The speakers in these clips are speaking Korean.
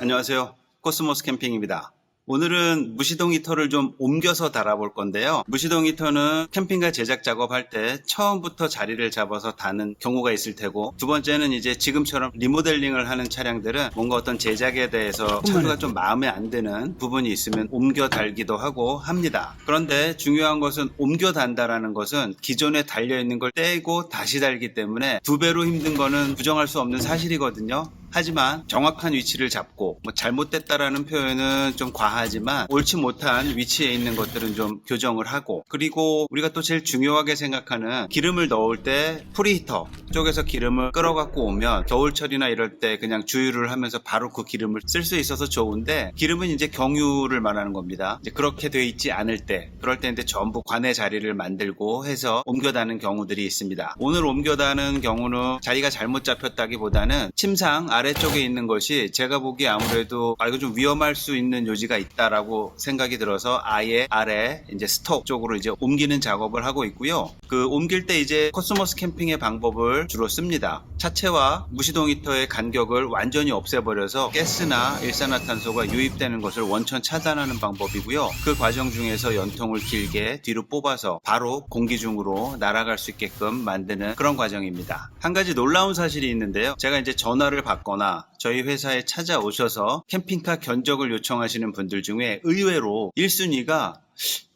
안녕하세요. 코스모스 캠핑입니다. 오늘은 무시동 히터를 좀 옮겨서 달아볼 건데요. 무시동 히터는 캠핑카 제작 작업할 때 처음부터 자리를 잡아서 다는 경우가 있을 테고, 두 번째는 이제 지금처럼 리모델링을 하는 차량들은 뭔가 어떤 제작에 대해서 차주가 좀 마음에 안 드는 부분이 있으면 옮겨 달기도 하고 합니다. 그런데 중요한 것은 옮겨 단다라는 것은 기존에 달려있는 걸 떼고 다시 달기 때문에 두 배로 힘든 거는 부정할 수 없는 사실이거든요. 하지만 정확한 위치를 잡고, 잘못됐다라는 표현은 좀 과하지만 옳지 못한 위치에 있는 것들은 좀 교정을 하고, 그리고 우리가 또 제일 중요하게 생각하는 기름을 넣을 때 프리히터 쪽에서 기름을 끌어갖고 오면 겨울철이나 이럴 때 그냥 주유를 하면서 바로 그 기름을 쓸 수 있어서 좋은데, 기름은 이제 경유를 말하는 겁니다. 이제 그렇게 돼 있지 않을 때, 그럴 때 이제 전부 관내 자리를 만들고 해서 옮겨다는 경우들이 있습니다. 오늘 옮겨다는 경우는 자리가 잘못 잡혔다기보다는 침상 아래쪽에 있는 것이 제가 보기에 아무래도 이거 좀 위험할 수 있는 요지가 있다라고 생각이 들어서 아예 아래 이제 스톡 쪽으로 이제 옮기는 작업을 하고 있고요. 그 옮길 때 이제 코스모스 캠핑의 방법을 주로 씁니다. 차체와 무시동 히터의 간격을 완전히 없애버려서 가스나 일산화탄소가 유입되는 것을 원천 차단하는 방법이고요. 그 과정 중에서 연통을 길게 뒤로 뽑아서 바로 공기 중으로 날아갈 수 있게끔 만드는 그런 과정입니다. 한 가지 놀라운 사실이 있는데요. 제가 이제 전화를 받거나 저희 회사에 찾아오셔서 캠핑카 견적을 요청하시는 분들 중에 의외로 1순위가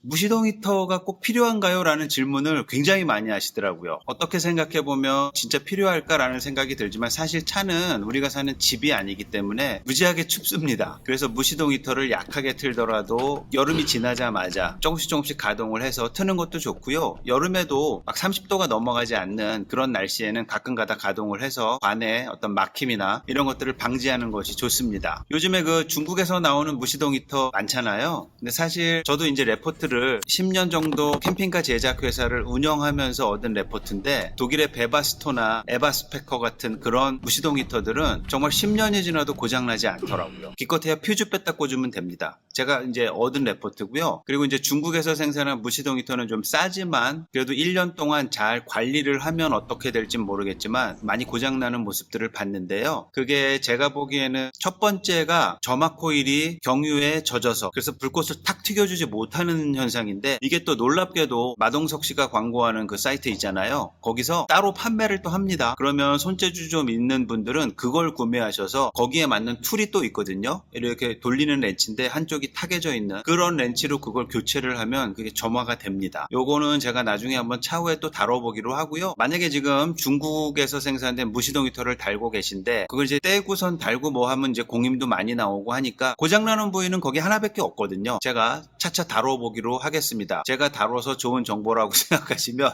무시동 히터가 꼭 필요한가요? 라는 질문을 굉장히 많이 하시더라고요. 어떻게 생각해보면 진짜 필요할까라는 생각이 들지만, 사실 차는 우리가 사는 집이 아니기 때문에 무지하게 춥습니다. 그래서 무시동 히터를 약하게 틀더라도 여름이 지나자마자 조금씩 가동을 해서 트는 것도 좋고요. 여름에도 막 30도가 넘어가지 않는 그런 날씨에는 가끔가다 가동을 해서 관에 어떤 막힘이나 이런 것들을 방지하는 것이 좋습니다. 요즘에 그 중국에서 나오는 무시동 히터 많잖아요. 근데 사실 저도 이제 레포트를 10년 정도 캠핑카 제작 회사를 운영하면서 얻은 레포트인데, 독일의 베바스토나 에바스페커 같은 그런 무시동 히터들은 정말 10년이 지나도 고장나지 않더라고요. 기껏해야 퓨즈 뺐다 꽂으면 됩니다. 제가 이제 얻은 레포트고요. 그리고 이제 중국에서 생산한 무시동 히터는 좀 싸지만 그래도 1년 동안 잘 관리를 하면 어떻게 될지 모르겠지만 많이 고장나는 모습들을 봤는데요. 그게 제가 보기에는 첫 번째가 점막 코일이 경유에 젖어서, 그래서 불꽃을 탁 튀겨주지 못하는 현상인데, 이게 또 놀랍게도 마동석 씨가 광고하는 그 사이트 있잖아요. 거기서 따로 판매를 또 합니다. 그러면 손재주 좀 있는 분들은 그걸 구매하셔서 거기에 맞는 툴이 또 있거든요. 이렇게 돌리는 렌치인데 한쪽이 타개져 있는 그런 렌치로 그걸 교체를 하면 그게 점화가 됩니다. 요거는 제가 나중에 한번 차후에 또 다뤄보기로 하고요. 만약에 지금 중국에서 생산된 무시동 히터를 달고 계신데 그걸 이제 떼고선 달고 뭐 하면 이제 공임도 많이 나오고 하니까 고장나는 부위는 거기 하나밖에 없거든요. 제가 차차 다뤄보기로 하겠습니다. 제가 다뤄서 좋은 정보라고 생각하시면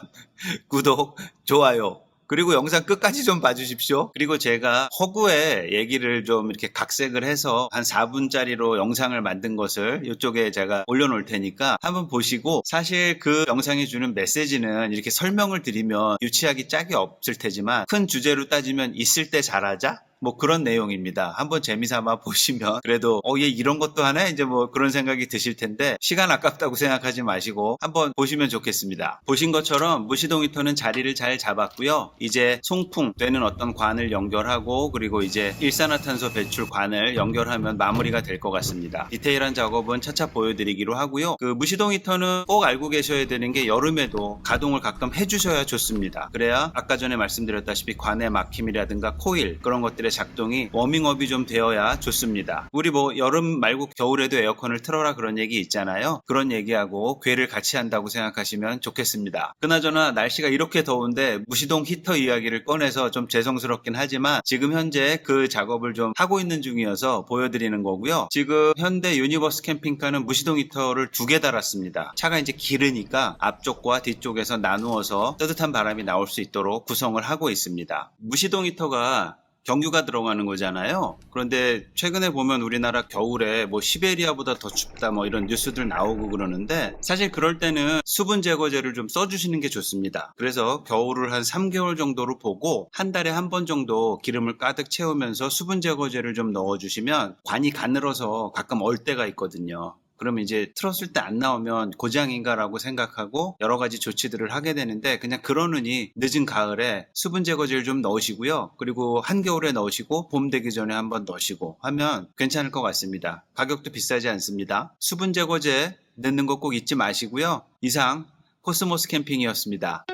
구독, 좋아요, 그리고 영상 끝까지 좀 봐주십시오. 그리고 제가 허구의 얘기를 좀 이렇게 각색을 해서 한 4분짜리로 영상을 만든 것을 이쪽에 제가 올려놓을 테니까 한번 보시고, 사실 그 영상이 주는 메시지는 이렇게 설명을 드리면 유치하기 짝이 없을 테지만 큰 주제로 따지면 있을 때 잘하자? 뭐 그런 내용입니다. 한번 재미삼아 보시면 그래도 얘 이런 것도 하네? 이제 뭐 그런 생각이 드실 텐데, 시간 아깝다고 생각하지 마시고 한번 보시면 좋겠습니다. 보신 것처럼 무시동 히터는 자리를 잘 잡았고요. 이제 송풍 되는 어떤 관을 연결하고, 그리고 이제 일산화탄소 배출 관을 연결하면 마무리가 될 것 같습니다. 디테일한 작업은 차차 보여드리기로 하고요. 그 무시동 히터는 꼭 알고 계셔야 되는 게 여름에도 가동을 가끔 해주셔야 좋습니다. 그래야 아까 전에 말씀드렸다시피 관의 막힘이라든가 코일, 그런 것들의 작동이 워밍업이 좀 되어야 좋습니다. 우리 뭐 여름 말고 겨울에도 에어컨을 틀어라 그런 얘기 있잖아요. 그런 얘기하고 괴를 같이 한다고 생각하시면 좋겠습니다. 그나저나 날씨가 이렇게 더운데 무시동 히터 이야기를 꺼내서 좀 죄송스럽긴 하지만 지금 현재 그 작업을 좀 하고 있는 중이어서 보여드리는 거고요. 지금 현대 유니버스 캠핑카는 무시동 히터를 2개 달았습니다. 차가 이제 길으니까 앞쪽과 뒤쪽에서 나누어서 따뜻한 바람이 나올 수 있도록 구성을 하고 있습니다. 무시동 히터가 경유가 들어가는 거잖아요. 그런데 최근에 보면 우리나라 겨울에 뭐 시베리아보다 더 춥다 뭐 이런 뉴스들 나오고 그러는데, 사실 그럴 때는 수분 제거제를 좀 써주시는 게 좋습니다. 그래서 겨울을 한 3개월 정도로 보고 한 달에 한 번 정도 기름을 가득 채우면서 수분 제거제를 좀 넣어주시면 관이 가늘어서 가끔 얼 때가 있거든요. 그러면 이제 틀었을 때 안 나오면 고장인가라고 생각하고 여러 가지 조치들을 하게 되는데, 그냥 그러느니 늦은 가을에 수분 제거제를 좀 넣으시고요. 그리고 한겨울에 넣으시고 봄 되기 전에 한번 넣으시고 하면 괜찮을 것 같습니다. 가격도 비싸지 않습니다. 수분 제거제 넣는 거 꼭 잊지 마시고요. 이상 코스모스 캠핑이었습니다.